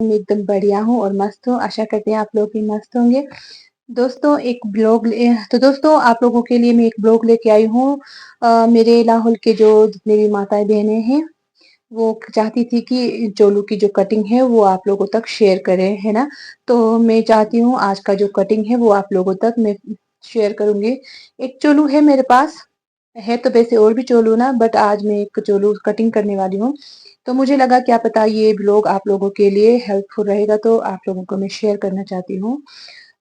मैं एकदम बढ़िया हूँ और मस्त हूँ। आशा करते हैं आप लोग भी मस्त होंगे। दोस्तों एक ब्लॉग तो दोस्तों आप लोगों के लिए मैं एक ब्लॉग लेके आई हूँ। मेरे लाहौल के जो जितने भी माताएं बहनें हैं वो चाहती थी कि चोलू की जो कटिंग है वो आप लोगों तक शेयर करें, है ना। तो मैं चाहती हूँ आज का जो कटिंग है वो आप लोगों तक मैं शेयर करूंगी। एक चोलू है मेरे पास, है तो वैसे और भी चोलू ना, बट आज मैं एक चोलू कटिंग करने वाली हूँ। तो मुझे लगा क्या पता ये ब्लॉग आप लोगों के लिए हेल्पफुल रहेगा, तो आप लोगों को मैं शेयर करना चाहती हूँ।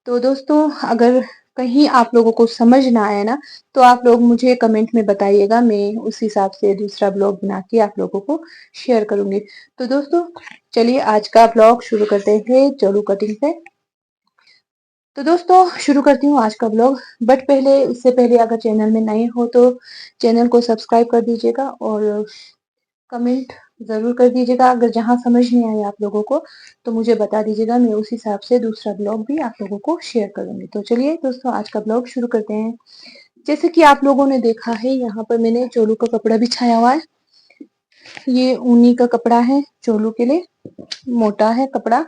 तो दोस्तों अगर कहीं आप लोगों को समझ ना आए ना, तो आप लोग मुझे कमेंट में बताइएगा, मैं उस हिसाब से दूसरा ब्लॉग बना के आप लोगों को शेयर करूंगी। तो दोस्तों चलिए आज का ब्लॉग शुरू करते हैं चोलू कटिंग से। तो दोस्तों शुरू करती हूँ आज का ब्लॉग। बट पहले इससे पहले अगर चैनल में नए हो तो चैनल को सब्सक्राइब कर दीजिएगा और कमेंट जरूर कर दीजिएगा। अगर जहां समझ नहीं आया आप लोगों को तो मुझे बता दीजिएगा, मैं उस हिसाब से दूसरा ब्लॉग भी आप लोगों को शेयर करूंगी। तो चलिए दोस्तों आज का ब्लॉग शुरू करते हैं। जैसे कि आप लोगों ने देखा है यहाँ पर मैंने चोलू का कपड़ा बिछाया हुआ है। ये ऊनी का कपड़ा है चोलू के लिए, मोटा है कपड़ा,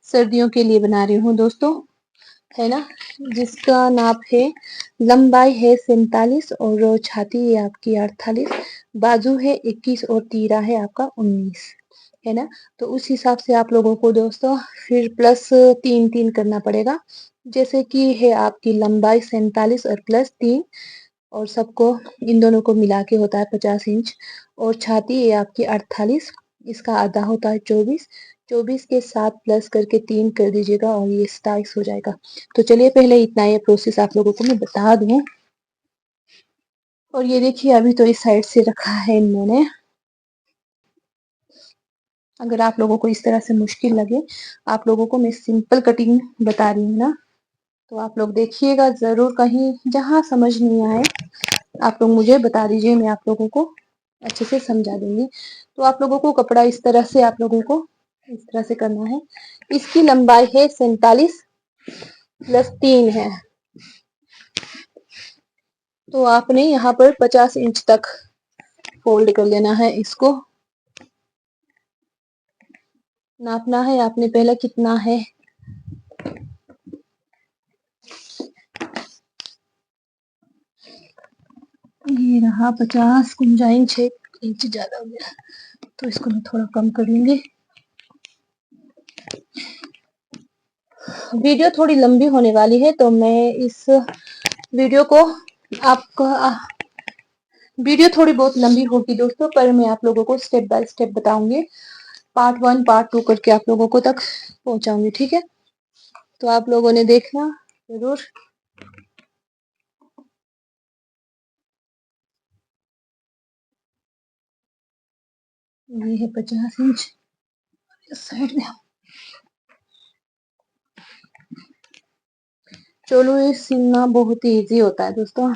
सर्दियों के लिए बना रही हूँ दोस्तों, है ना। जिसका नाप है, लंबाई है 47 और छाती है आपकी 48, बाजू है 21 और तीरा है आपका 19, है ना। तो उस हिसाब से आप लोगों को दोस्तों फिर प्लस 3 3 करना पड़ेगा। जैसे कि है आपकी लंबाई 47 और प्लस 3, और सबको इन दोनों को मिला के होता है 50 इंच। और छाती है आपकी 48, इसका आधा होता है 24, 24 के साथ प्लस करके 3 कर दीजिएगा और ये 27 हो जाएगा। तो चलिए पहले इतना ये प्रोसेस आप लोगों को मैं बता दूं। और ये देखिए अभी तो इस साइड से रखा है इन्होंने। अगर आप लोगों को इस तरह से मुश्किल लगे, आप लोगों को मैं सिंपल कटिंग बता रही हूँ ना, तो आप लोग देखिएगा जरूर। कहीं जहां समझ नहीं आए आप लोग मुझे बता दीजिए, मैं आप लोगों को अच्छे से समझा दूंगी। तो आप लोगों को कपड़ा इस तरह से आप लोगों को इस तरह से करना है। इसकी लंबाई है 47 प्लस 3 है, तो आपने यहाँ पर 50 इंच तक फोल्ड कर लेना है। इसको नापना है आपने पहले कितना है। ये रहा 50, गुंजाइश 1 इंच ज्यादा हो गया, तो इसको मैं थोड़ा कम कर लूंगी। वीडियो थोड़ी लंबी होने वाली है, तो मैं इस वीडियो को आपको वीडियो थोड़ी बहुत लंबी होगी दोस्तों, पर मैं आप लोगों को स्टेप बाय स्टेप बताऊंगी। पार्ट 1 पार्ट 2 करके आप लोगों को तक पहुंचाऊंगी, ठीक है। तो आप लोगों ने देखना जरूर। ये है 50 इंच इस साइड में। चलो ये सिलना बहुत ही इजी होता है दोस्तों।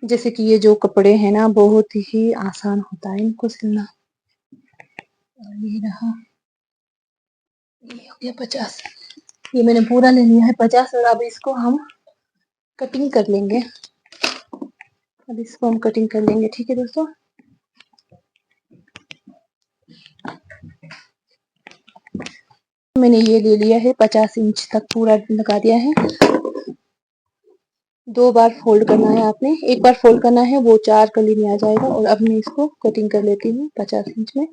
जैसे कि ये जो कपड़े हैं ना बहुत ही आसान होता है इनको सिलना। और ये रहा, ये हो गया 50। ये मैंने पूरा ले लिया है 50, और अब इसको हम कटिंग कर लेंगे। अब इसको हम कटिंग कर लेंगे, ठीक है दोस्तों। मैंने ये ले लिया है 50 इंच तक पूरा लगा दिया है। 2 बार फोल्ड करना है आपने, एक बार फोल्ड करना है वो 4 कली में आ जाएगा। और अब मैं इसको कटिंग कर लेती हूँ 50 इंच में।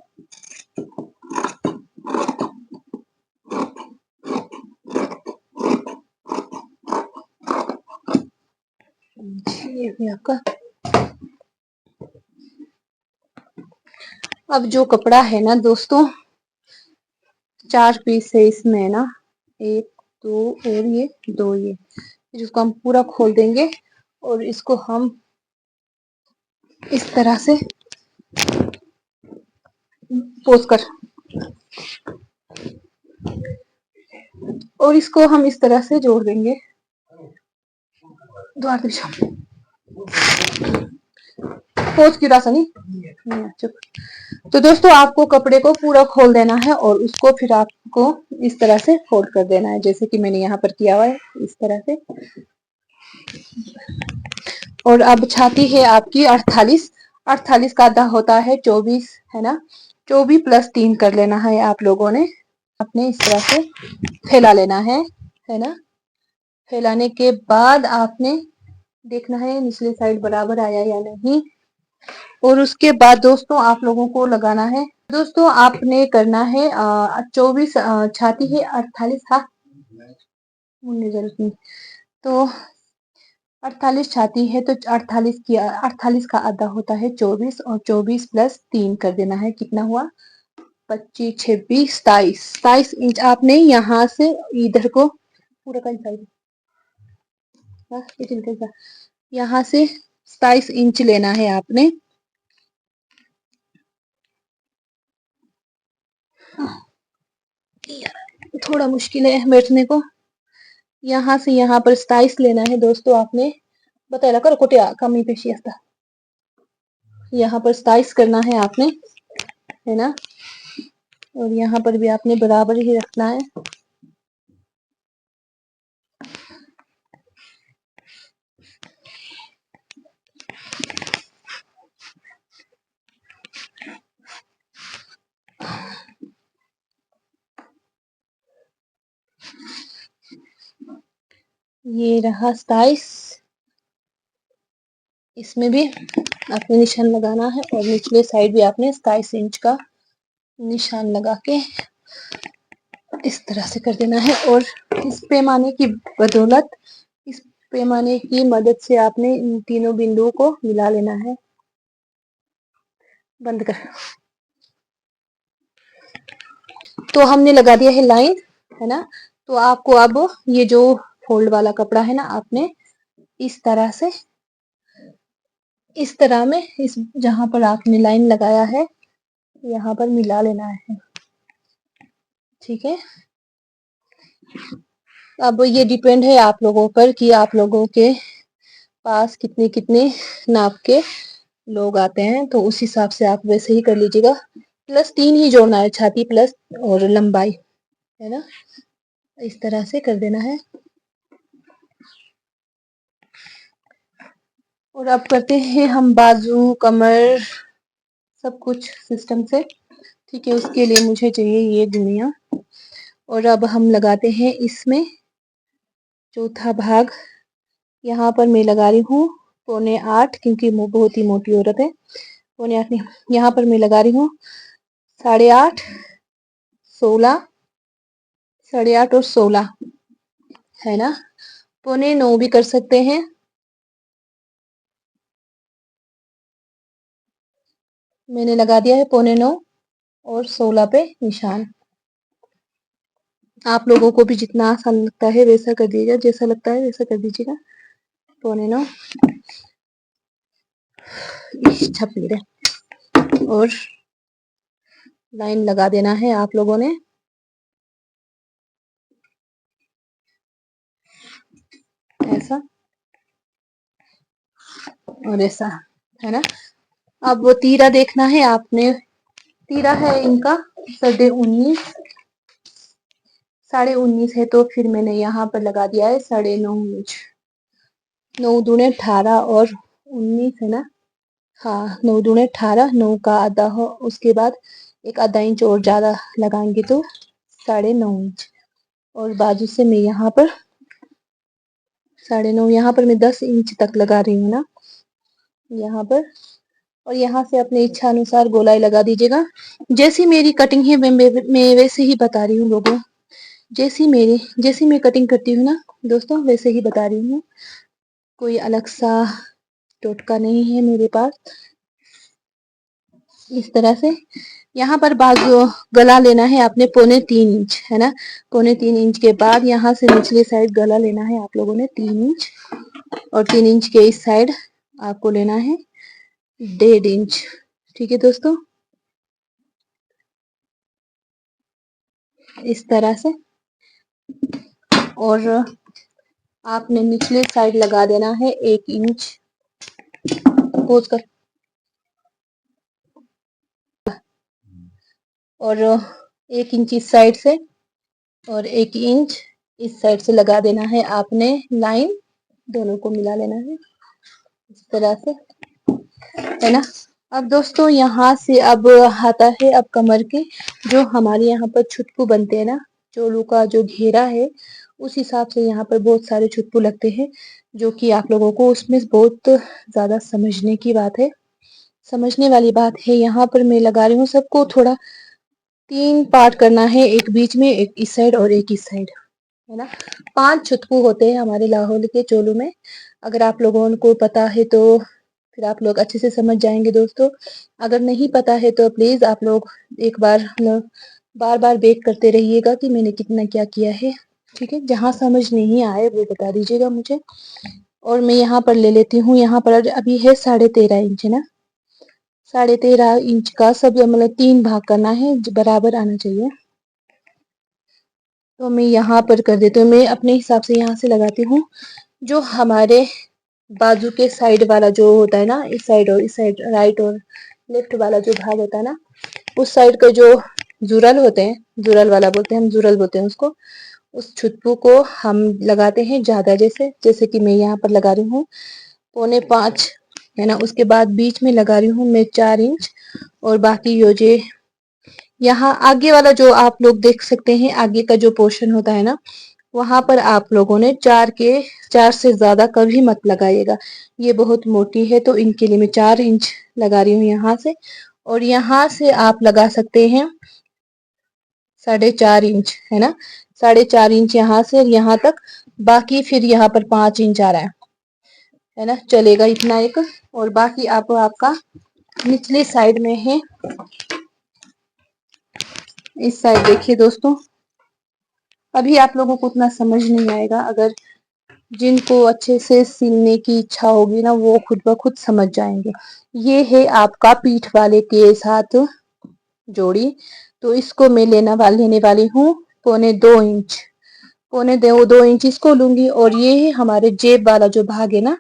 ये आपका अब जो कपड़ा है ना दोस्तों, 4 पीस है इसमें ना, 1 2 और ये 2, ये जिसको हम पूरा खोल देंगे और इसको हम इस तरह से पोस कर, और इसको हम इस तरह से जोड़ देंगे। द्वार दिशा पोच की रासनी। तो दोस्तों आपको कपड़े को पूरा खोल देना है और उसको फिर आपको इस तरह से फोल्ड कर देना है, जैसे कि मैंने यहाँ पर किया हुआ है इस तरह से। और अब छाती है आपकी 48, 48 का आधा होता है 24, है ना। 24+3 कर लेना है आप लोगों ने। आपने इस तरह से फैला लेना है ना। फैलाने के बाद आपने देखना है निचली साइड बराबर आया या नहीं। और उसके बाद दोस्तों आप लोगों को लगाना है, दोस्तों आपने करना है 24 छाती है 48 हाथ मुड़ने जरूरत नहीं, तो 48 छाती है तो 48 का आधा होता है 24 और 24+3 कर देना है। कितना हुआ? 25, 26, 27 इंच आपने यहाँ से इधर को पूरा यहाँ से 27 इंच लेना है आपने। थोड़ा मुश्किल है बैठने को। यहाँ से यहाँ पर 27 लेना है दोस्तों आपने। बताया करो कुटिया कमी पेशी आता। यहाँ पर 27 करना है आपने, है ना। और यहाँ पर भी आपने बराबर ही रखना है। ये रहा 27। इसमें भी आपने निशान लगाना है और निचले साइड भी आपने 27 इंच का निशान लगा के इस तरह से कर देना है। और इस पैमाने की बदौलत, इस पैमाने की मदद से आपने इन तीनों बिंदुओं को मिला लेना है। बंद कर। तो हमने लगा दिया है लाइन, है ना। तो आपको अब ये जो फोल्ड वाला कपड़ा है ना, आपने इस तरह से, इस तरह में, इस जहां पर आपने लाइन लगाया है यहाँ पर मिला लेना है। ठीक है। अब ये डिपेंड है आप लोगों पर कि आप लोगों के पास कितने कितने नाप के लोग आते हैं, तो उस हिसाब से आप वैसे ही कर लीजिएगा। +3 ही जोड़ना है, छाती प्लस और लंबाई, है ना। इस तरह से कर देना है। और अब करते हैं हम बाजू, कमर, सब कुछ सिस्टम से। ठीक है, उसके लिए मुझे चाहिए ये गुड़िया। और अब हम लगाते हैं इसमें चौथा भाग। यहाँ पर मैं लगा रही हूँ 7.25, क्योंकि बहुत ही मोटी औरत है। 7.25 नहीं, यहाँ पर मैं लगा रही हूँ 8.5, 16, 8.5 और 16, है ना। 8.25 भी कर सकते हैं। मैंने लगा दिया है 8.25 और 16 पे निशान। आप लोगों को भी जितना आसान लगता है वैसा कर दीजिएगा, जैसा लगता है वैसा कर दीजिएगा। 8.25 छपी रहे और लाइन लगा देना है आप लोगों ने, ऐसा और ऐसा, है ना। अब वो तीरा देखना है आपने। तीरा है इनका 19.5, 19.5 है, तो फिर मैंने यहाँ पर लगा दिया है 9.5 इंच। 9 दूने 18 और 19 है ना। हाँ, 9 दूने 18, 9 का आधा हो, उसके बाद एक आधा इंच और ज्यादा लगाएंगे तो 9.5 इंच। और बाजू से मैं यहाँ पर 9.5, यहाँ पर मैं 10 इंच तक लगा रही हूँ ना, यहाँ पर। और यहाँ से अपने इच्छा अनुसार गोलाई लगा दीजिएगा। जैसी मेरी कटिंग है मैं वैसे ही बता रही हूँ लोगों। जैसी मैं कटिंग करती हूँ ना दोस्तों, वैसे ही बता रही हूँ। कोई अलग सा टोटका नहीं है मेरे पास। इस तरह से यहाँ पर बाजू गला लेना है आपने 3.25 इंच, है ना। 3.25 इंच के बाद यहाँ से निचले साइड गला लेना है आप लोगों ने 3 इंच। और 3 इंच के इस साइड आपको लेना है 1.5 इंच। ठीक है दोस्तों, इस तरह से। और आपने निचले साइड लगा देना है 1 इंच। पोज कर। और 1 इंच इस साइड से और 1 इंच इस साइड से लगा देना है आपने लाइन। दोनों को मिला लेना है इस तरह से, है ना। अब दोस्तों यहाँ से अब आता है अब कमर के, जो हमारे यहाँ पर छुटकू बनते हैं ना, चोलू का जो घेरा है उस हिसाब से यहाँ पर बहुत सारे छुटकू लगते हैं, जो कि आप लोगों को उसमें बहुत ज्यादा समझने की बात है, समझने वाली बात है। यहाँ पर मैं लगा रही हूँ सबको थोड़ा 3 पार्ट करना है, एक बीच में, एक इस साइड और एक इस साइड, है ना। 5 छुटकू होते हैं हमारे लाहौल के चोलू में। अगर आप लोगों को पता है तो फिर आप लोग अच्छे से समझ जाएंगे दोस्तों। अगर नहीं पता है तो प्लीज आप लोग एक बार बार बार बेक करते रहिएगा कि मैंने कितना क्या किया है, ठीक है। जहाँ समझ नहीं आए वो बता दीजिएगा मुझे। और मैं यहाँ पर ले लेती हूँ, यहाँ पर अभी है 13.5 इंच, है ना। 13.5 इंच का सब मतलब 3 भाग करना है, बराबर आना चाहिए। तो मैं यहाँ पर कर देती हूँ, मैं अपने हिसाब से यहाँ से लगाती हूँ। जो हमारे बाजू के साइड वाला जो होता है ना, इस साइड और इस साइड, राइट और लेफ्ट वाला जो भाग होता है ना, उस साइड के जो जुरल होते हैं, जुरल वाला बोलते हैं हम, जुरल बोलते हैं उसको, उस छुटपू को हम लगाते हैं ज्यादा, जैसे जैसे कि मैं यहाँ पर लगा रही हूँ 4.25, है ना। उसके बाद बीच में लगा रही हूँ मैं 4 इंच, और बाकी योजे यहाँ आगे वाला जो आप लोग देख सकते हैं, आगे का जो पोर्शन होता है ना, वहां पर आप लोगों ने 4 से ज्यादा कभी मत लगाइएगा, ये बहुत मोटी है, तो इनके लिए मैं 4 इंच लगा रही हूँ यहाँ से। और यहाँ से आप लगा सकते हैं 4.5 इंच, है ना, 4.5 इंच यहाँ से यहाँ तक। बाकी फिर यहाँ पर 5 इंच आ रहा है ना, चलेगा इतना एक। और बाकी आपका निचले साइड में है, इस साइड देखिए दोस्तों। अभी आप लोगों को उतना समझ नहीं आएगा, अगर जिनको अच्छे से सिलने की इच्छा होगी ना, वो खुद ब खुद समझ जाएंगे। ये है आपका पीठ वाले के साथ जोड़ी, तो इसको मैं लेने वाली हूँ 2.25 इंच, 2.25 इंच इसको लूंगी। और ये है हमारे जेब वाला जो भाग है ना,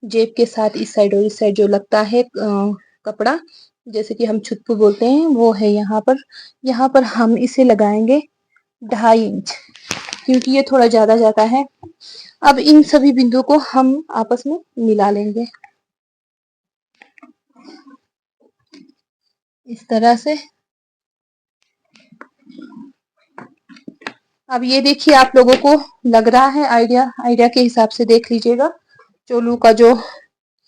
जेब के साथ इस साइड और इस साइड जो लगता है कपड़ा, जैसे कि हम छुटकू बोलते हैं, वो है यहाँ पर। यहाँ पर हम इसे लगाएंगे 2.5 इंच, क्योंकि ये थोड़ा ज्यादा जाता है। अब इन सभी बिंदुओं को हम आपस में मिला लेंगे इस तरह से। अब ये देखिए, आप लोगों को लग रहा है आइडिया के हिसाब से देख लीजिएगा। चोलू का जो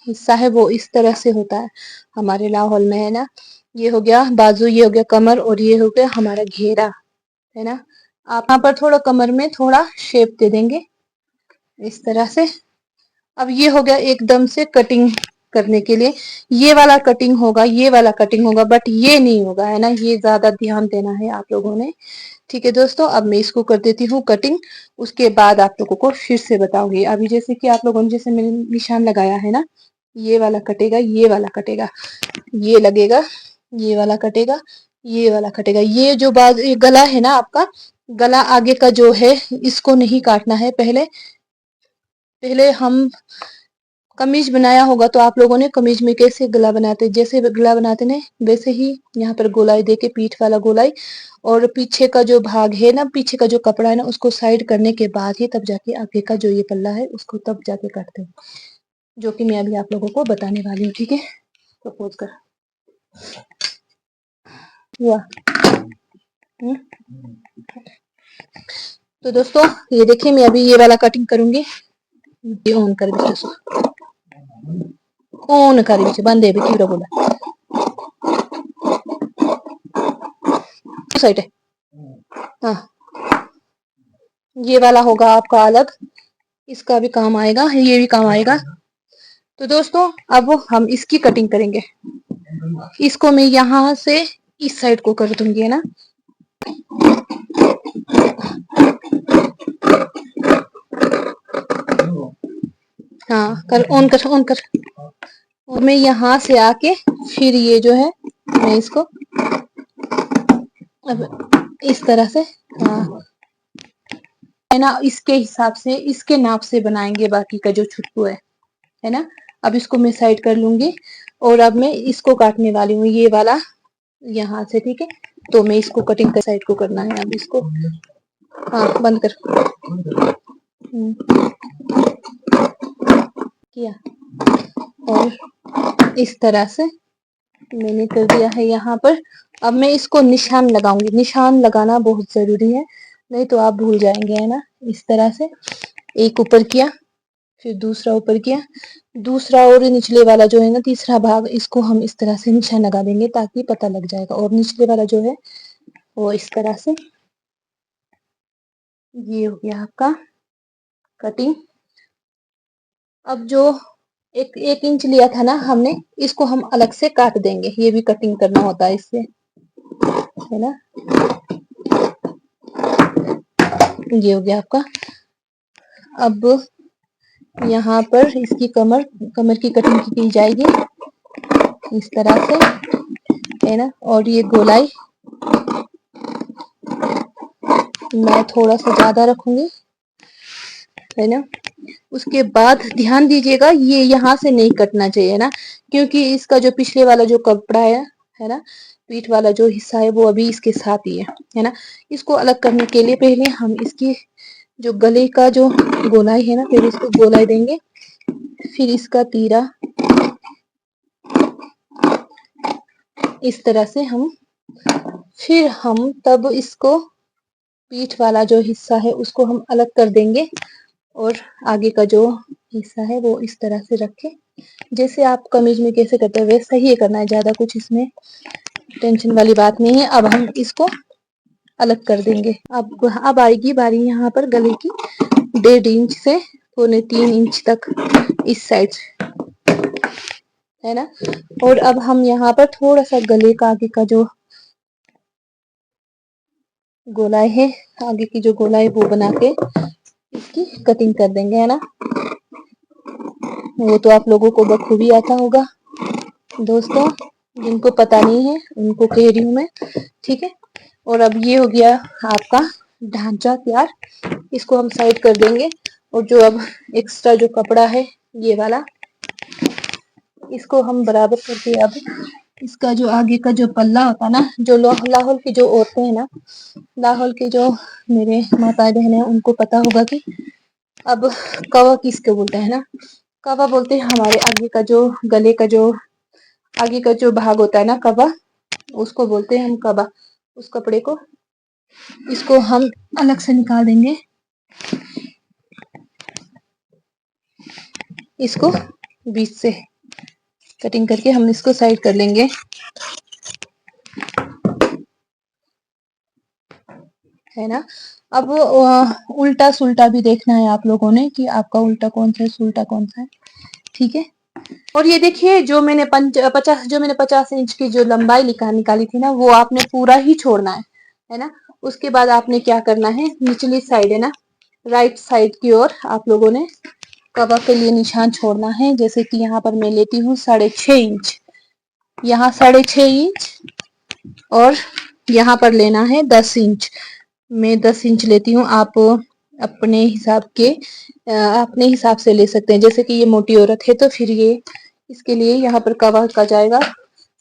हिस्सा है वो इस तरह से होता है हमारे लाहौल में, है ना। ये हो गया बाजू, ये हो गया कमर, और ये हो गया हमारा घेरा, है ना। आप यहाँ पर थोड़ा कमर में थोड़ा शेप दे देंगे इस तरह से। अब ये हो गया एकदम से कटिंग करने के लिए, ये वाला कटिंग होगा, ये वाला कटिंग होगा, बट ये नहीं होगा, है ना। ये ज्यादा ध्यान देना है आप लोगों ने, ठीक है दोस्तों। अब मैं इसको कर देती हूँ कटिंग, उसके बाद आप लोगों को फिर से बताऊंगी। अभी जैसे कि आप लोगों ने, जैसे मैंने निशान लगाया है ना, ये वाला कटेगा, ये वाला कटेगा, ये लगेगा, ये वाला कटेगा, ये वाला कटेगा। ये जो ये गला है ना आपका, गला आगे का जो है, इसको नहीं काटना है। पहले पहले हम कमीज बनाया होगा तो आप लोगों ने कमीज में कैसे गला बनाते, जैसे गला बनाते ने वैसे ही यहाँ पर गोलाई देके, पीठ वाला गोलाई, और पीछे का जो भाग है ना, पीछे का जो कपड़ा है ना, उसको साइड करने के बाद ही तब जाके आगे का जो ये पल्ला है उसको तब जाके काटते हैं, जो कि मैं अभी आप लोगों को बताने वाली हूँ, ठीक है। सपोज कर हुआ। तो दोस्तों ये देखिए, मैं अभी ये वाला कटिंग करूंगी। ये ऑन कर ऑन कर बंद है की बोला साइड है। हाँ, ये वाला होगा आपका अलग, इसका भी काम आएगा, ये भी काम आएगा। तो दोस्तों अब हम इसकी कटिंग करेंगे। इसको मैं यहाँ से इस साइड को कर दूंगी, है ना। हाँ कर, ऑन कर, ऑन कर। और मैं यहाँ से आके फिर ये जो है, मैं इसको अब इस तरह से, हाँ, है ना, इसके हिसाब से, इसके नाप से बनाएंगे बाकी का जो छुटकू है ना। अब इसको मैं साइड कर लूंगी, और अब मैं इसको काटने वाली हूँ, ये वाला यहाँ से, ठीक है। तो मैं इसको कटिंग कर साइड को करना है अब इसको। हाँ बंद कर किया। और इस तरह से मैंने कर दिया है यहाँ पर। अब मैं इसको निशान लगाऊंगी। निशान लगाना बहुत जरूरी है, नहीं तो आप भूल जाएंगे, है ना। इस तरह से एक ऊपर किया, फिर दूसरा ऊपर किया, दूसरा और निचले वाला जो है ना तीसरा भाग, इसको हम इस तरह से निशान लगा देंगे ताकि पता लग जाएगा। और निचले वाला जो है वो इस तरह से। ये हो गया आपका कटिंग। अब जो एक इंच लिया था ना हमने, इसको हम अलग से काट देंगे। ये भी कटिंग करना होता है इससे, है ना। ये हो गया आपका। अब यहाँ पर इसकी कमर की कटिंग की जाएगी इस तरह से, है ना। और ये गोलाई मैं थोड़ा सा ज्यादा रखूंगी, है ना। उसके बाद ध्यान दीजिएगा, ये यहाँ से नहीं कटना चाहिए ना, क्योंकि इसका जो पिछले वाला जो कपड़ा है ना, पीठ वाला जो हिस्सा है वो अभी इसके साथ ही है ना। इसको अलग करने के लिए पहले हम इसकी जो गले का जो गोलाई है ना, फिर इसको गोलाई देंगे, फिर इसका तीरा इस तरह से हम, फिर हम तब इसको पीठ वाला जो हिस्सा है उसको हम अलग कर देंगे, और आगे का जो हिस्सा है वो इस तरह से रखे। जैसे आप कमीज में कैसे करते हैं वैसा ही करना है, ज्यादा कुछ इसमें टेंशन वाली बात नहीं है। अब हम इसको अलग कर देंगे। अब आएगी बारी यहाँ पर गले की। 1.5 इंच से 3.25 इंच तक इस साइड, है ना। और अब हम यहाँ पर थोड़ा सा गले का आगे का जो गोलाई है, आगे की जो गोलाई वो बना के इसकी कटिंग कर देंगे, है ना। वो तो आप लोगों को बखूबी आता होगा दोस्तों, जिनको पता नहीं है उनको कह रही हूँ मैं, ठीक है। और अब ये हो गया आपका ढांचा तैयार। इसको हम साइड कर देंगे। और जो अब एक्स्ट्रा जो कपड़ा है ये वाला, इसको हम बराबर करके अब इसका जो आगे का जो पल्ला होता है ना, जो लाहौल की जो औरतें हैं ना, लाहौल के जो मेरे माता बहन है उनको पता होगा कि अब कवा किसको बोलते हैं ना। कवा बोलते हैं हमारे आगे का जो गले का जो आगे का जो भाग होता है ना कवा, उसको बोलते हैं हम कवा। उस कपड़े को, इसको हम अलग से निकाल देंगे। इसको बीच से कटिंग करके हम इसको साइड कर लेंगे, है ना। अब उल्टा सुल्टा भी देखना है आप लोगों ने कि आपका उल्टा कौन सा है सुल्टा कौन सा है, ठीक है। और ये देखिए जो मैंने 50 इंच की जो लंबाई निकाली थी ना, वो आपने पूरा ही छोड़ना है ना। उसके बाद आपने क्या करना है, निचली साइड है ना, राइट साइड की ओर आप लोगों ने कवा के लिए निशान छोड़ना है। जैसे कि यहाँ पर मैं लेती हूँ 6.5 इंच, यहाँ 6.5 इंच, और यहाँ पर लेना है 10 इंच। मैं 10 इंच लेती हूँ, आप अपने हिसाब से ले सकते हैं। जैसे कि ये मोटी औरत है तो फिर ये इसके लिए यहाँ पर कवर का जाएगा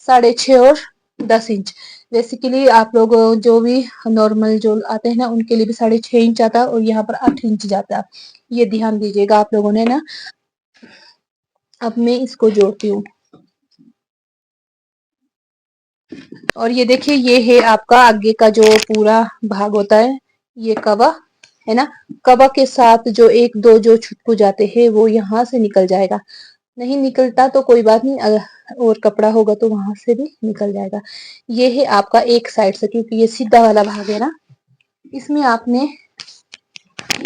6.5 और 10 इंच। बेसिकली आप लोग जो भी नॉर्मल जो आते हैं ना उनके लिए भी 6.5 इंच आता है, और यहाँ पर 8 इंच जाता है। ये ध्यान दीजिएगा आप लोगों ने ना। अब मैं इसको जोड़ती हूँ, और ये देखिए ये है आपका आगे का जो पूरा भाग होता है, ये कवा है ना। कवा के साथ जो एक दो जो छुटकू जाते हैं वो यहाँ से निकल जाएगा। नहीं निकलता तो कोई बात नहीं, और कपड़ा होगा तो वहां से भी निकल जाएगा। ये है आपका एक साइड से, क्योंकि ये सीधा वाला भाग है ना, इसमें आपने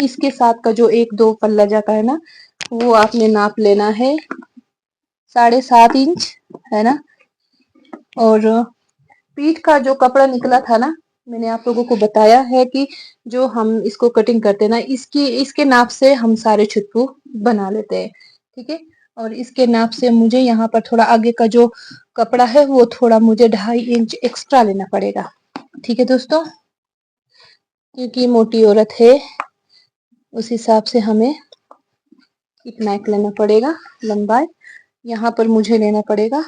इसके साथ का जो एक दो पल्ला जाता है ना, वो आपने नाप लेना है 7.5 इंच, है ना। और पीठ का जो कपड़ा निकला था ना, मैंने आप लोगों को बताया है कि जो हम इसको कटिंग करते हैं ना, इसके नाप से हम सारे छुटकू बना लेते हैं, ठीक है। और इसके नाप से मुझे यहाँ पर थोड़ा आगे का जो कपड़ा है वो थोड़ा मुझे 2.5 इंच एक्स्ट्रा लेना पड़ेगा, ठीक है दोस्तों। क्योंकि मोटी औरत है उस हिसाब से हमें इतना एक लेना पड़ेगा लंबाई। यहाँ पर मुझे लेना पड़ेगा,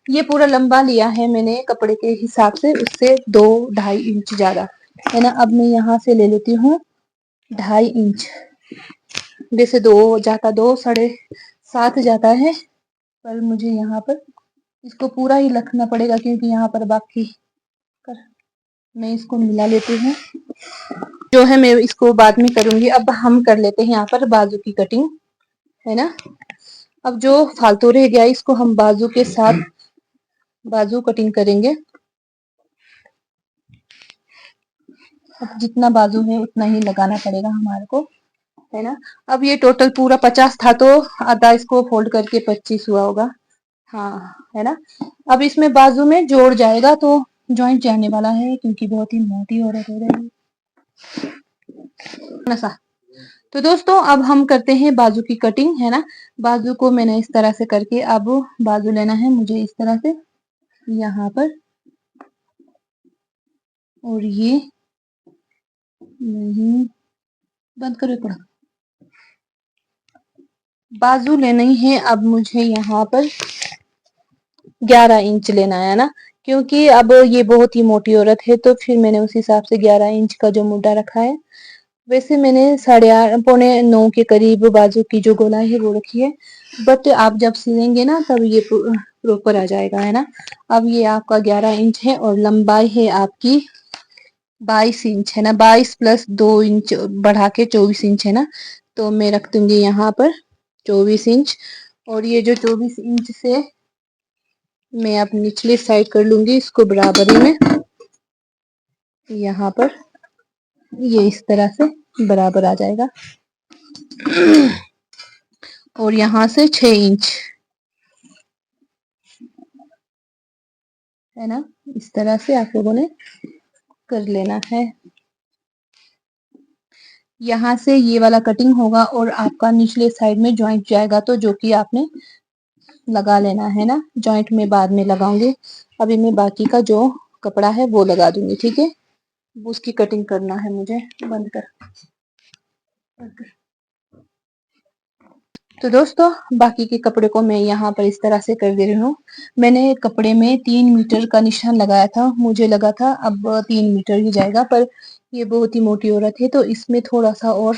ये पूरा लंबा लिया है मैंने कपड़े के हिसाब से, उससे 2-2.5 इंच ज्यादा, है ना। अब मैं यहाँ से ले लेती हूँ 2.5 इंच। वैसे 2 जाता, 2 7.5 जाता है, पर मुझे यहाँ पर इसको पूरा ही रखना पड़ेगा क्योंकि यहाँ पर बाकी कर मैं इसको मिला लेती हूँ। जो है मैं इसको बाद में करूंगी। अब हम कर लेते हैं यहाँ पर बाजू की कटिंग, है ना। अब जो फालतू रह गया इसको हम बाजू के साथ बाजू कटिंग करेंगे। अब जितना बाजू है उतना ही लगाना पड़ेगा हमारे को, है ना। अब ये टोटल पूरा 50 था तो आधा इसको फोल्ड करके 25 हुआ होगा, हाँ, है ना। अब इसमें बाजू में जोड़ जाएगा तो जॉइंट जाने वाला है क्योंकि बहुत ही मोटी औरत हो रही है। तो दोस्तों अब हम करते हैं बाजू की कटिंग, है ना। बाजू को मैंने इस तरह से करके अब बाजू लेना है मुझे इस तरह से यहाँ पर, और ये नहीं बंद करो थोड़ा। बाजू लेनी है अब मुझे यहाँ पर 11 इंच लेना है ना, क्योंकि अब ये बहुत ही मोटी औरत है तो फिर मैंने उस हिसाब से 11 इंच का जो मुद्दा रखा है। वैसे मैंने 8.5 पौने 9 के करीब बाजू की जो गोलाई है वो रखी है, बट आप जब सिलेंगे ना तब ये प्रॉपर आ जाएगा, है ना। अब ये आपका 11 इंच है और लंबाई है आपकी 22 इंच, है ना। 22 प्लस 2 इंच बढ़ा के 24 इंच, है ना। तो मैं रख दूंगी यहाँ पर 24 इंच, और ये जो 24 इंच से मैं अब निचली साइड कर लूंगी इसको बराबरी में, यहाँ पर ये इस तरह से बराबर आ जाएगा। और यहाँ से 6 इंच, है ना, इस तरह से आप लोगों ने कर लेना है। यहाँ से ये वाला कटिंग होगा और आपका निचले साइड में जॉइंट जाएगा तो जो कि आपने लगा लेना है ना। जॉइंट में बाद में लगाऊंगी, अभी मैं बाकी का जो कपड़ा है वो लगा दूंगी, ठीक है। उसकी कटिंग करना है मुझे। बंद कर। तो दोस्तों बाकी के कपड़े को मैं यहाँ पर इस तरह से कर दे रही हूँ। मैंने कपड़े में 3 मीटर का निशान लगाया था, मुझे लगा था अब 3 मीटर ही जाएगा, पर ये बहुत ही मोटी औरत है तो इसमें थोड़ा सा और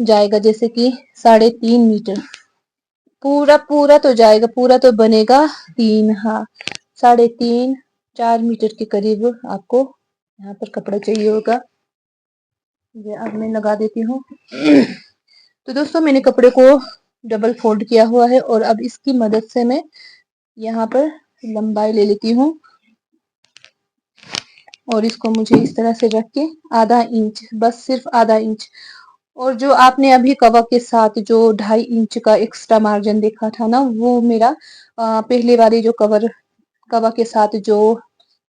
जाएगा, जैसे कि 3.5 मीटर। पूरा पूरा तो जाएगा, पूरा तो बनेगा 3, हाँ 3.5 4 मीटर के करीब आपको यहाँ पर कपड़ा चाहिए होगा। ये अब मैं लगा देती हूँ। तो दोस्तों मैंने कपड़े को डबल फोल्ड किया हुआ है और अब इसकी मदद से मैं यहाँ पर लंबाई ले लेती हूँ और इसको मुझे इस तरह से रख के आधा इंच, बस सिर्फ आधा इंच। और जो आपने अभी कवर के साथ जो 2.5 इंच का एक्स्ट्रा मार्जिन देखा था ना, वो मेरा पहले वाली जो कवर के साथ जो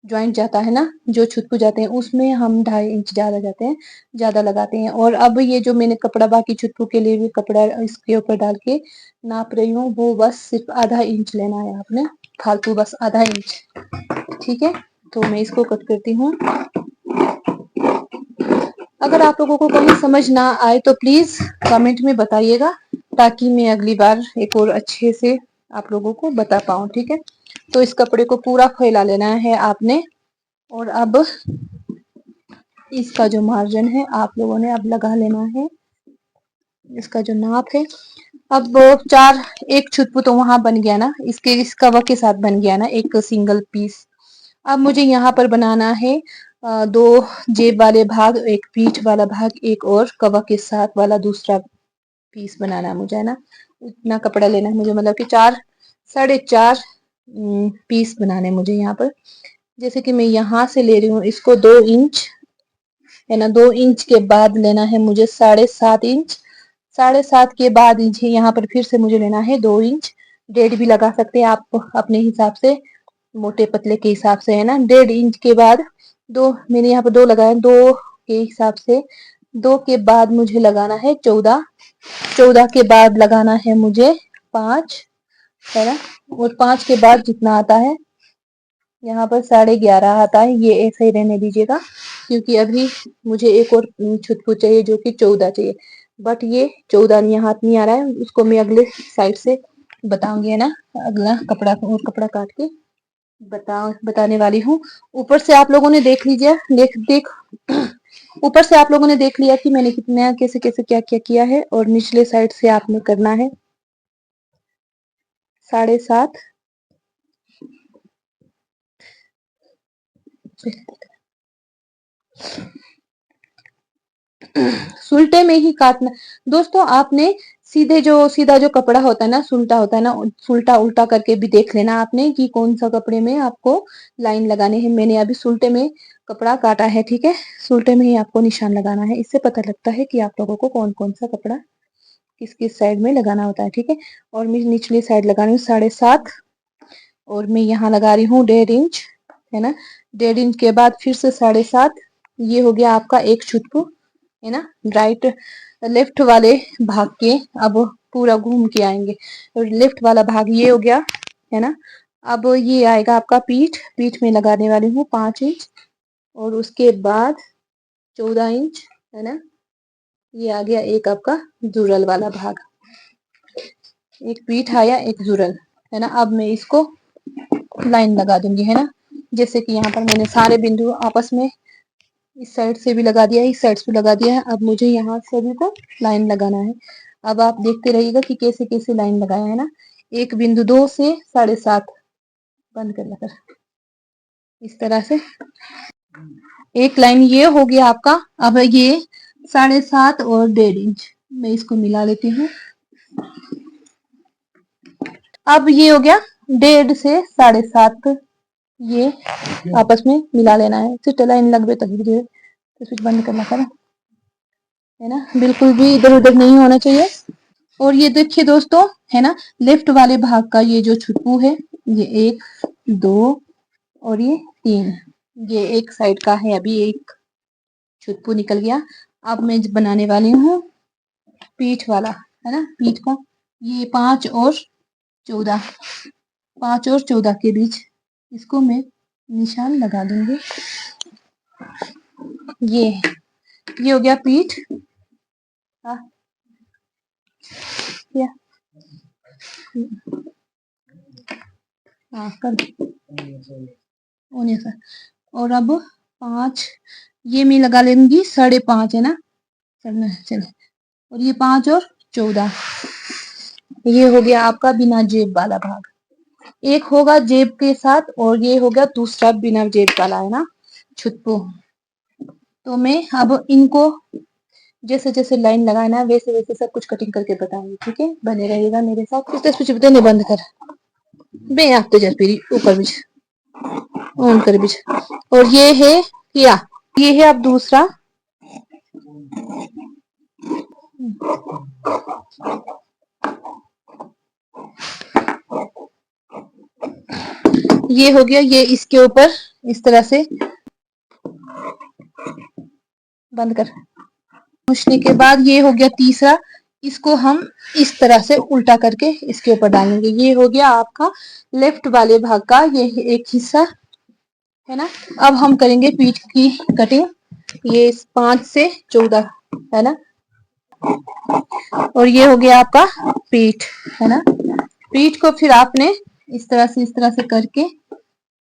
ज्वाइंट जाता है ना, जो छुटकू जाते हैं उसमें हम 2.5 इंच ज्यादा जाते हैं, ज्यादा लगाते हैं। और अब ये जो मैंने कपड़ा बाकी छुटकू के लिए भी कपड़ा इसके ऊपर डाल के नाप रही हूँ, वो बस सिर्फ आधा इंच लेना है आपने, फालतू बस आधा इंच, ठीक है। तो मैं इसको कट करती हूँ। अगर आप लोगों को कहीं समझ ना आए तो प्लीज कमेंट में बताइएगा, ताकि मैं अगली बार एक और अच्छे से आप लोगों को बता पाऊँ, ठीक है। तो इस कपड़े को पूरा फैला लेना है आपने, और अब इसका जो मार्जिन है आप लोगों ने अब लगा लेना है, इसका जो नाप है। अब वो एक छुटपू तो वहां बन गया ना, इस कवर के साथ बन गया ना एक सिंगल पीस। अब मुझे यहाँ पर बनाना है 2 जेब वाले भाग, एक पीठ वाला भाग, एक और कवर के साथ वाला दूसरा पीस बनाना है मुझे, है ना। इतना कपड़ा लेना है मुझे, मतलब कि 4.5 पीस बनाने मुझे यहाँ पर। जैसे कि मैं यहाँ से ले रही हूँ इसको 2 इंच, है ना। 2 इंच के बाद लेना है मुझे 7.5 इंच, 7.5 के बाद इंच यहाँ पर फिर से मुझे लेना है 2 इंच। 1.5 भी लगा सकते हैं आप अपने हिसाब से, मोटे पतले के हिसाब से, है ना। 1.5 इंच के बाद 2, मैंने यहाँ पर 2 लगाया, 2 के हिसाब से 2 के बाद मुझे लगाना है 14, 14 के बाद लगाना है मुझे 5, है ना। और 5 के बाद जितना आता है यहाँ पर 11.5 आता है, ये ऐसे ही रहने दीजिएगा क्योंकि अभी मुझे एक और छुटकू चाहिए जो कि 14 चाहिए, बट ये 14 यहाँ हाथ नहीं आ रहा है, उसको मैं अगले साइड से बताऊंगी, है ना। अगला कपड़ा और कपड़ा काट के बताने वाली हूँ। ऊपर से आप लोगों ने देख लीजिए, देख ऊपर से आप लोगों ने देख लिया कि मैंने कितना कैसे कैसे क्या क्या किया है, और निचले साइड से आपने करना है 7.5, सुलटे में ही काटना। दोस्तों आपने सीधा जो कपड़ा होता है ना, सुलटा होता है ना, सुलटा उल्टा करके भी देख लेना आपने कि कौन सा कपड़े में आपको लाइन लगानी है। मैंने अभी सुलटे में कपड़ा काटा है, ठीक है। सुलटे में ही आपको निशान लगाना है, इससे पता लगता है कि आप लोगों को कौन कौन सा कपड़ा किस किस साइड में लगाना होता है, ठीक है। और मैं निचली साइड लगा रही हूँ 7.5 और मैं यहाँ लगा रही हूँ 1.5 इंच, है ना। 1.5 इंच के बाद फिर से 7.5। ये हो गया आपका एक छुटकू, है ना। राइट लेफ्ट वाले भाग के अब पूरा घूम के आएंगे। लेफ्ट वाला भाग ये हो गया, है ना। अब ये आएगा आपका पीठ। पीठ में लगाने वाली हूँ 5 इंच और उसके बाद 14 इंच, है ना। ये आ गया एक आपका जुरल वाला भाग। एक पीठ आया, एक जुरल, है ना। अब मैं इसको लाइन लगा दूंगी, है ना। जैसे कि यहाँ पर मैंने सारे बिंदु आपस में इस साइड से भी लगा दिया है, इस साइड से लगा दिया है। अब मुझे यहाँ से भी तो लाइन लगाना है। अब आप देखते रहिएगा कि कैसे कैसे लाइन लगाया है ना। एक बिंदु 2 से 7.5 बंद कर लगा, इस तरह से एक लाइन ये हो गया आपका। अब ये 7.5 और 1.5 इंच मैं इसको मिला लेती हूँ। अब ये हो गया 1.5 से 7.5, ये आपस में मिला लेना है। फिर लाइन लगवे तक धीरे तो स्विच बंद करना है ना। बिल्कुल भी इधर उधर नहीं होना चाहिए। और ये देखिए दोस्तों, है ना, लेफ्ट वाले भाग का ये जो छुटकू है, ये 1 2 और ये 3, ये एक साइड का है। अभी एक छुटकू निकल गया। अब मैं बनाने वाली हूँ पीठ वाला, है ना। पीठ का ये 5 और 14, 5 और 14 के बीच इसको मैं निशान लगा दूंगी। ये हो गया पीठ। क्या कर सर। और अब 5 ये मैं लगा लेंगी 5.5, है ना। चले और ये 5 और 14, ये हो गया आपका बिना जेब वाला भाग। एक होगा जेब के साथ और ये हो गया दूसरा बिना जेब वाला, है ना, छुटकू। तो मैं अब इनको जैसे जैसे लाइन लगाना है वैसे वैसे सब कुछ कटिंग करके बताऊंगी, ठीक है। बने रहेगा मेरे साथ। कुछ कुछ नहीं बंद कर बे आप तो फिर ऊपर भी ऑन कर भी। और ये है किया, ये है अब दूसरा। ये हो गया, ये इसके ऊपर इस तरह से बंद कर पूछने के बाद ये हो गया तीसरा। इसको हम इस तरह से उल्टा करके इसके ऊपर डालेंगे। ये हो गया आपका लेफ्ट वाले भाग का ये एक हिस्सा, है ना। अब हम करेंगे पीठ की कटिंग। ये 5 से 14, है ना। और ये हो गया आपका पीठ, है ना। पीठ को फिर आपने इस तरह से करके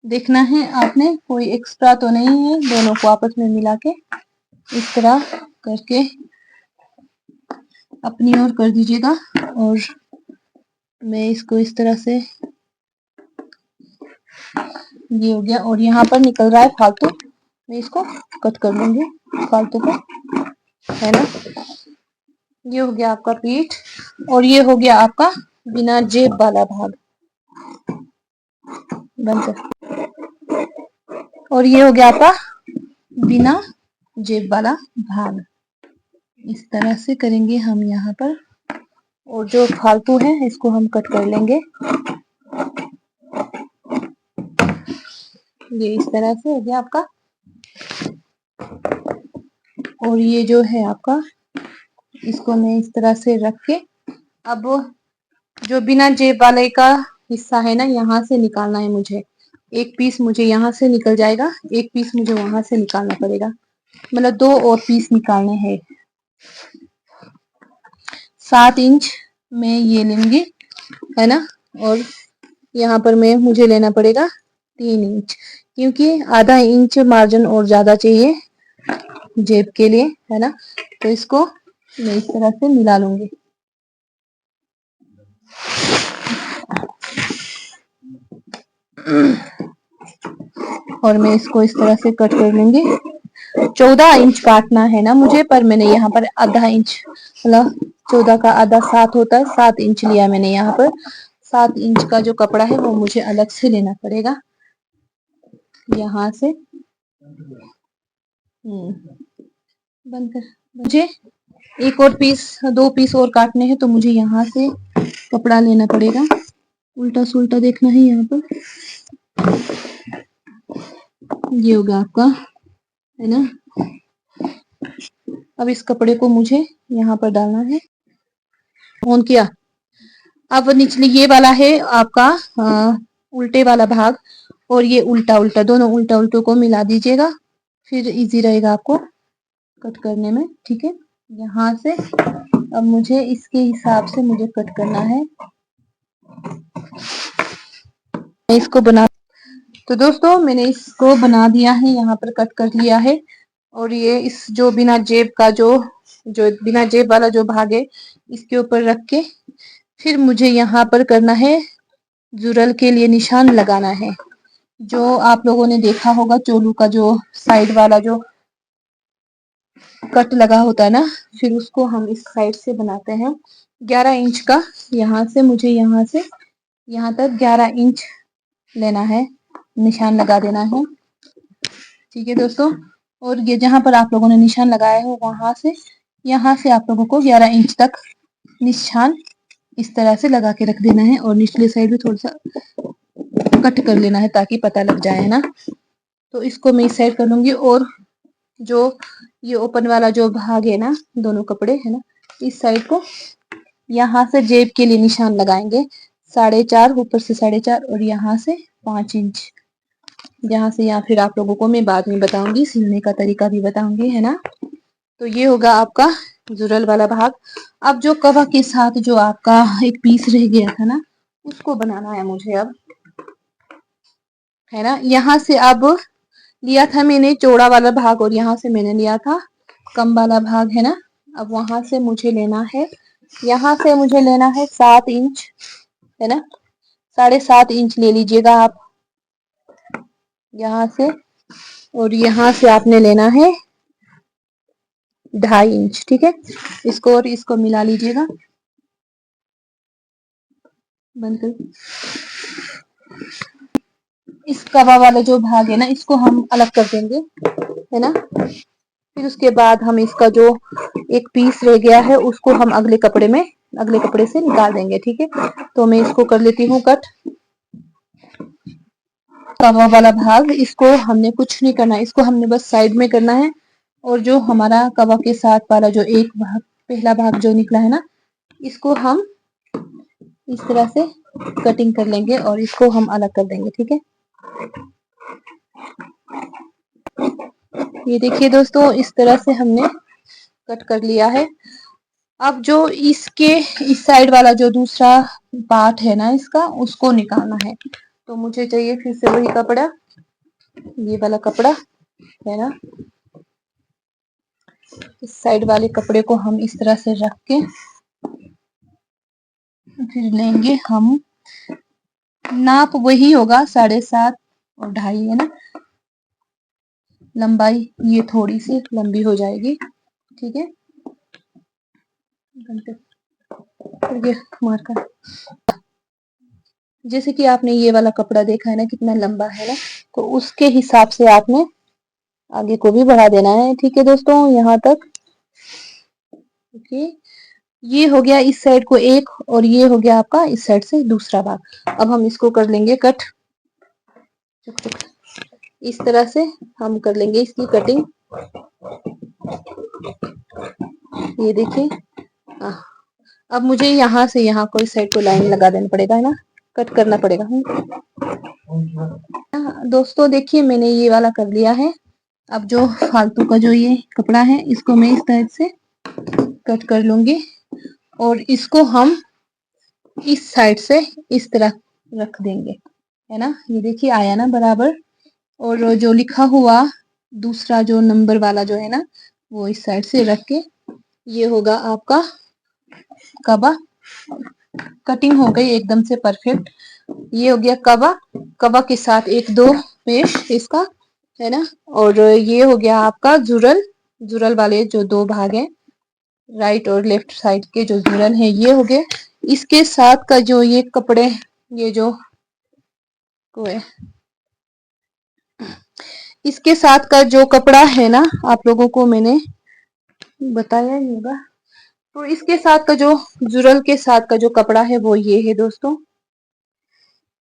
देखना है। आपने कोई एक्स्ट्रा तो नहीं है, दोनों को आपस में मिला के इस तरह करके अपनी ओर कर दीजिएगा। और मैं इसको इस तरह से, ये हो गया। और यहाँ पर निकल रहा है फालतू, मैं इसको कट कर लूंगी फालतू को, है ना। ये हो गया आपका पीठ और ये हो गया आपका बिना जेब वाला भाग। बंद कर। और ये हो गया आपका बिना जेब वाला भाग। इस तरह से करेंगे हम यहाँ पर। और जो फालतू है इसको हम कट कर लेंगे। ये इस तरह से हो गया आपका। और ये जो है आपका, इसको मैं इस तरह से रख के, अब जो बिना जेब वाले का हिस्सा है ना, यहाँ से निकालना है मुझे। एक पीस मुझे यहाँ से निकल जाएगा, एक पीस मुझे वहां से निकालना पड़ेगा। मतलब 2 और पीस निकालने हैं। 7 इंच में ये लूंगी, है ना। और यहाँ पर मुझे लेना पड़ेगा 3 इंच, क्योंकि आधा इंच मार्जिन और ज्यादा चाहिए जेब के लिए, है ना। तो इसको मैं इस तरह से मिला लूंगी। और मैं इसको इस तरह से कट कर लूंगी। 14 इंच काटना है ना मुझे, पर मैंने यहाँ पर आधा इंच, मतलब 14 का आधा 7 होता है, 7 इंच लिया मैंने यहाँ पर। 7 इंच का जो कपड़ा है वो मुझे अलग से लेना पड़ेगा यहाँ से। बंद कर। मुझे एक और पीस, 2 पीस और काटने हैं, तो मुझे यहाँ से कपड़ा लेना पड़ेगा। उल्टा सुल्टा देखना है यहाँ पर। ये होगा आपका, है ना। अब इस कपड़े को मुझे यहाँ पर डालना है। ऑन किया। अब निचले ये वाला है आपका उल्टे वाला भाग, और ये उल्टा उल्टा, दोनों उल्टा उल्टों को मिला दीजिएगा, फिर इजी रहेगा आपको कट करने में। ठीक है, यहाँ से अब मुझे इसके हिसाब से मुझे कट करना है। मैं इसको बना, तो दोस्तों मैंने इसको बना दिया है, यहाँ पर कट कर लिया है। और ये इस जो बिना जेब का जो बिना जेब वाला जो भाग है, इसके ऊपर रख के फिर मुझे यहाँ पर करना है, जुरल के लिए निशान लगाना है। जो आप लोगों ने देखा होगा चोलू का जो साइड वाला जो कट लगा होता है ना, फिर उसको हम इस साइड से बनाते हैं 11 इंच का। यहाँ से मुझे यहाँ से यहाँ तक 11 इंच लेना है, निशान लगा देना है। ठीक है दोस्तों, और ये जहां पर आप लोगों ने निशान लगाया है वहां से, यहाँ से आप लोगों को 11 इंच तक निशान इस तरह से लगा के रख देना है, और निचले साइड भी थोड़ा सा कट कर लेना है ताकि पता लग जाए, है ना। तो इसको मैं इस साइड कर लूंगी, और जो ये ओपन वाला जो भाग है ना, दोनों कपड़े है ना, इस साइड को यहाँ से जेब के लिए निशान लगाएंगे 4.5, ऊपर से 4.5, और यहाँ से 5 इंच, यहाँ से। या फिर आप लोगों को मैं बाद में बताऊंगी, सिलने का तरीका भी बताऊंगी, है ना। तो ये होगा आपका जुरल वाला भाग। अब जो कवा के साथ जो आपका एक पीस रह गया था ना, उसको बनाना है मुझे अब, है ना। यहाँ से अब लिया था मैंने चौड़ा वाला भाग, और यहाँ से मैंने लिया था कम वाला भाग, है ना। अब वहां से मुझे लेना है, यहाँ से मुझे लेना है 7 इंच, है ना। 7.5 इंच ले लीजिएगा आप यहाँ से, और यहाँ से आपने लेना है 2.5 इंच। ठीक है, इसको और इसको मिला लीजिएगा। बंद कर। इस कवा वाला जो भाग है ना, इसको हम अलग कर देंगे, है ना। फिर उसके बाद हम इसका जो एक पीस रह गया है उसको हम अगले कपड़े से निकाल देंगे। ठीक है, तो मैं इसको कर लेती हूँ कट। कवा वाला भाग, इसको हमने कुछ नहीं करना है, इसको हमने बस साइड में करना है। और जो हमारा कवा के साथ वाला जो एक भाग, पहला भाग जो निकला है ना, इसको हम इस तरह से कटिंग कर लेंगे, और इसको हम अलग कर देंगे। ठीक है, ये देखिए दोस्तों, इस तरह से हमने कट कर लिया है। अब जो इसके इस साइड वाला जो दूसरा पार्ट है ना इसका, उसको निकालना है। तो मुझे चाहिए फिर से वही कपड़ा, ये वाला कपड़ा, है ना। इस साइड वाले कपड़े को हम इस तरह से रख के फिर लेंगे हम, नाप वही होगा 7.5 और 2.5, है ना। लंबाई ये थोड़ी सी लंबी हो जाएगी। ठीक है, ये मार्कर, जैसे कि आपने ये वाला कपड़ा देखा है ना कितना लंबा है ना, तो उसके हिसाब से आपने आगे को भी बढ़ा देना है। ठीक है दोस्तों, यहाँ तक। ओके, ये हो गया इस साइड को एक, और ये हो गया आपका इस साइड से दूसरा भाग। अब हम इसको कर लेंगे कट, इस तरह से हम कर लेंगे इसकी कटिंग। ये देखिए, अब मुझे यहाँ से यहाँ को इस साइड को लाइन लगा देना पड़ेगा, है ना, कट करना पड़ेगा। दोस्तों देखिए, मैंने ये वाला कर लिया है। अब जो फालतू का जो ये कपड़ा है, इसको मैं इस तरह से कट कर लूंगी, और इसको हम इस साइड से इस तरह रख देंगे, है ना। ये देखिए आया ना बराबर, और जो लिखा हुआ दूसरा जो नंबर वाला जो है ना, वो इस साइड से रख के, ये होगा आपका कबा। कटिंग हो गई एकदम से परफेक्ट। ये हो गया कवा, कवा के साथ एक दो पेश इसका, है ना। और ये हो गया आपका जुरल, जुरल वाले जो दो भाग हैं, राइट और लेफ्ट साइड के जो जुरल है ये हो गए। इसके साथ का जो ये कपड़े, ये जो को है, इसके साथ का जो कपड़ा है ना, आप लोगों को मैंने बताया ही होगा। तो इसके साथ का जो जुरल के साथ का जो कपड़ा है वो ये है दोस्तों,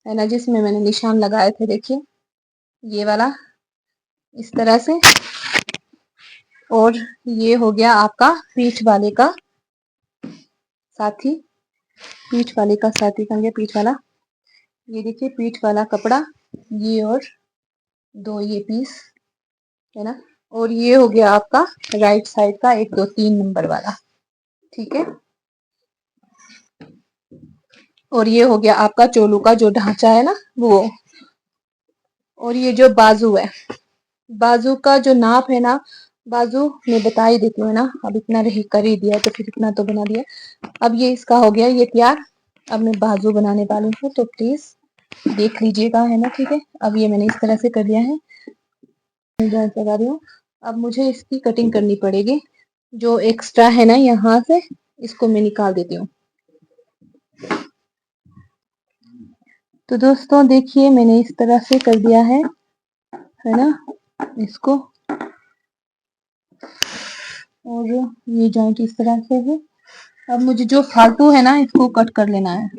है ना, जिसमें मैंने निशान लगाए थे, देखिए ये वाला, इस तरह से। और ये हो गया आपका पीठ वाले का साथी, पीठ वाले का साथी कहेंगे, पीठ वाला, ये देखिए पीठ वाला कपड़ा, ये और दो ये पीस, है ना। और ये हो गया आपका राइट साइड का 1 2 3 नंबर वाला, ठीक है। और ये हो गया आपका चोलू का जो ढांचा है ना वो। और ये जो बाजू है, बाजू का जो नाप है ना, बाजू मैं बता ही देती हूँ ना, अब इतना रही कर ही दिया तो फिर इतना तो बना दिया। अब ये इसका हो गया ये तैयार। अब मैं बाजू बनाने वाली हूँ, तो प्लीज देख लीजिएगा, है ना, ठीक है। अब ये मैंने इस तरह से कर लिया है, लगा रही हूँ। अब मुझे इसकी कटिंग करनी पड़ेगी, जो एक्स्ट्रा है ना यहाँ से, इसको मैं निकाल देती हूँ। तो दोस्तों देखिए मैंने इस तरह से कर दिया है ना इसको। और ये जॉइंट इस तरह से है। अब मुझे जो फालतू है ना इसको कट कर लेना है।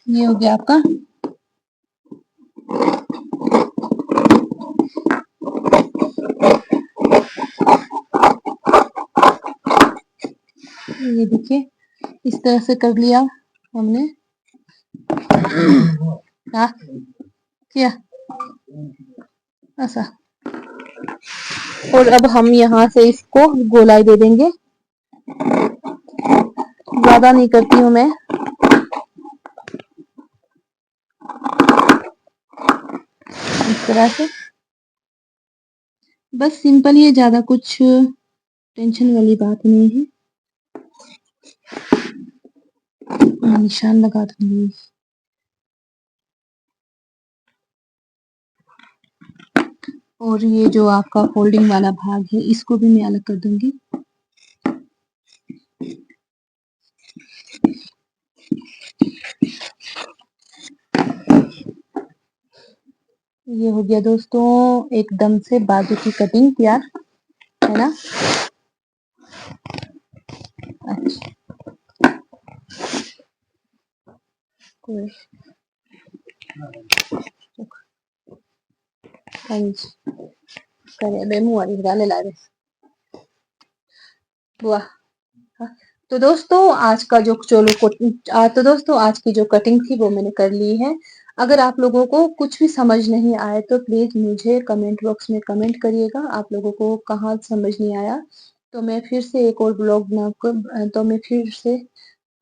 ये हो गया आपका, ये देखिए इस तरह से कर लिया हमने। हाँ क्या ऐसा। और अब हम यहाँ से इसको गोलाई दे देंगे, ज्यादा नहीं करती हूँ मैं, इस तरह से। बस सिंपल ही है, ज्यादा कुछ टेंशन वाली बात नहीं है। निशान लगा दूंगी। और ये जो आपका फोल्डिंग वाला भाग है इसको भी मैं अलग कर दूंगी। ये हो गया दोस्तों एकदम से बाजू की कटिंग तैयार, है ना। अच्छा करे बे मुआ डाले ला दे बुआ। हाँ, तो दोस्तों आज का जो चोलो को तो दोस्तों आज की जो कटिंग थी वो मैंने कर ली है। अगर आप लोगों को कुछ भी समझ नहीं आए तो प्लीज मुझे कमेंट बॉक्स में कमेंट करिएगा, आप लोगों को कहाँ समझ नहीं आया। तो मैं फिर से एक और ब्लॉग बना तो मैं फिर से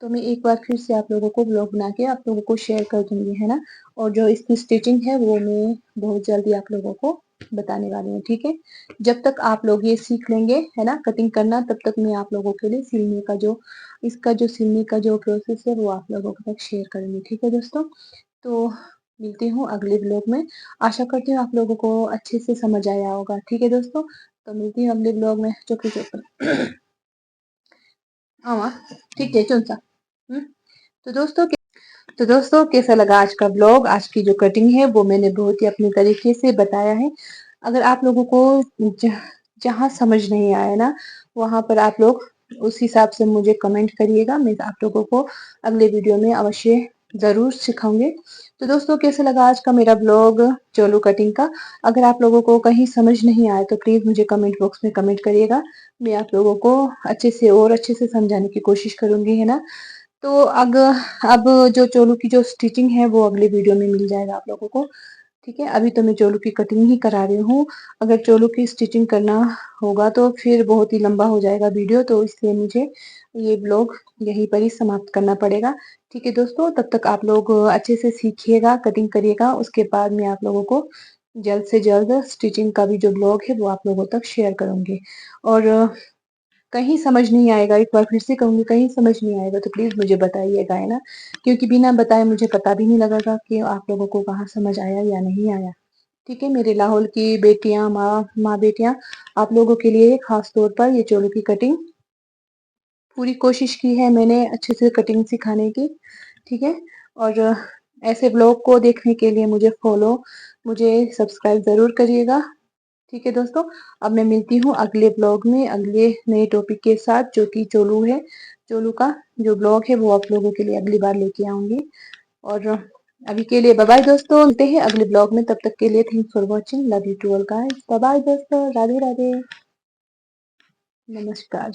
तो मैं एक बार फिर से आप लोगों को ब्लॉग बना के आप लोगों को शेयर कर दूंगी, है ना। और जो इसकी स्टिचिंग है वो मैं बहुत जल्दी आप लोगों को बताने वाली हूँ, ठीक है। जब तक आप लोग ये सीख लेंगे, है ना, कटिंग करना, तब तक मैं आप लोगों के लिए सिलने का जो इसका जो सिलने का जो प्रोसेस है वो आप लोगों के तक शेयर करूंगी, ठीक है दोस्तों। तो मिलती हूँ अगले ब्लॉग में। आशा करती हूँ आप लोगों को अच्छे से समझ आया होगा, ठीक है दोस्तों। तो मिलती हूँ अगले ब्लॉग में। चुप चुप हाँ ठीक है चुन सा। तो दोस्तों कैसा लगा आज का ब्लॉग, आज की जो कटिंग है वो मैंने बहुत ही अपने तरीके से बताया है। अगर आप लोगों को जहाँ समझ नहीं आया ना वहां पर आप लोग उस हिसाब से मुझे कमेंट करिएगा, मैं आप लोगों को अगले वीडियो में अवश्य जरूर सिखाऊंगे। तो दोस्तों कैसा लगा आज का मेरा ब्लॉग चोलू कटिंग का। अगर आप लोगों को कहीं समझ नहीं आया तो प्लीज मुझे कमेंट बॉक्स में कमेंट करिएगा, मैं आप लोगों को अच्छे से और अच्छे से समझाने की कोशिश करूंगी, है ना। तो अब जो चोलू की जो स्टिचिंग है वो अगले वीडियो में मिल जाएगा आप लोगों को, ठीक है। अभी तो मैं चोलू की कटिंग ही करा रही हूँ। अगर चोलू की स्टिचिंग करना होगा तो फिर बहुत ही लंबा हो जाएगा वीडियो, तो इसलिए मुझे ये ब्लॉग यहीं पर ही समाप्त करना पड़ेगा, ठीक है दोस्तों। तब तक आप लोग अच्छे से सीखिएगा, कटिंग करिएगा, उसके बाद मैं आप लोगों को जल्द से जल्द स्टिचिंग का भी जो ब्लॉग है वो आप लोगों तक शेयर करूंगी। और कहीं समझ नहीं आएगा, एक बार फिर से कहूँगी कहीं समझ नहीं आएगा तो प्लीज़ मुझे बताइएगा, है ना? क्योंकि बिना बताए मुझे पता भी नहीं लगेगा कि आप लोगों को कहाँ समझ आया या नहीं आया। ठीक है, मेरे लाहौल की बेटियाँ, माँ-बेटियाँ, आप लोगों के लिए ख़ास तौर पर ये चोलो की कटिंग पूरी कोशिश की है मैंने अच्छे से कटिंग सिखाने की, ठीक है? और ऐसे ब्लॉग को देखने के लिए मुझे सब्सक्राइब ज़रूर करिएगा, ठीक है दोस्तों? अब मैं मिलती हूँ अगले ब्लॉग में, अगले नए टॉपिक के साथ जो कि चोलू है। चोलू का जो ब्लॉग है वो आप लोगों के लिए अगली बार लेके आऊँगी और अभी के लिए बाय-बाय दोस्तों, मिलते हैं अगले ब्लॉग में, तब तक के लिए thanks for watching, love you to all guys, bye bye दोस्तों, राधे-राधे, नमस्कार।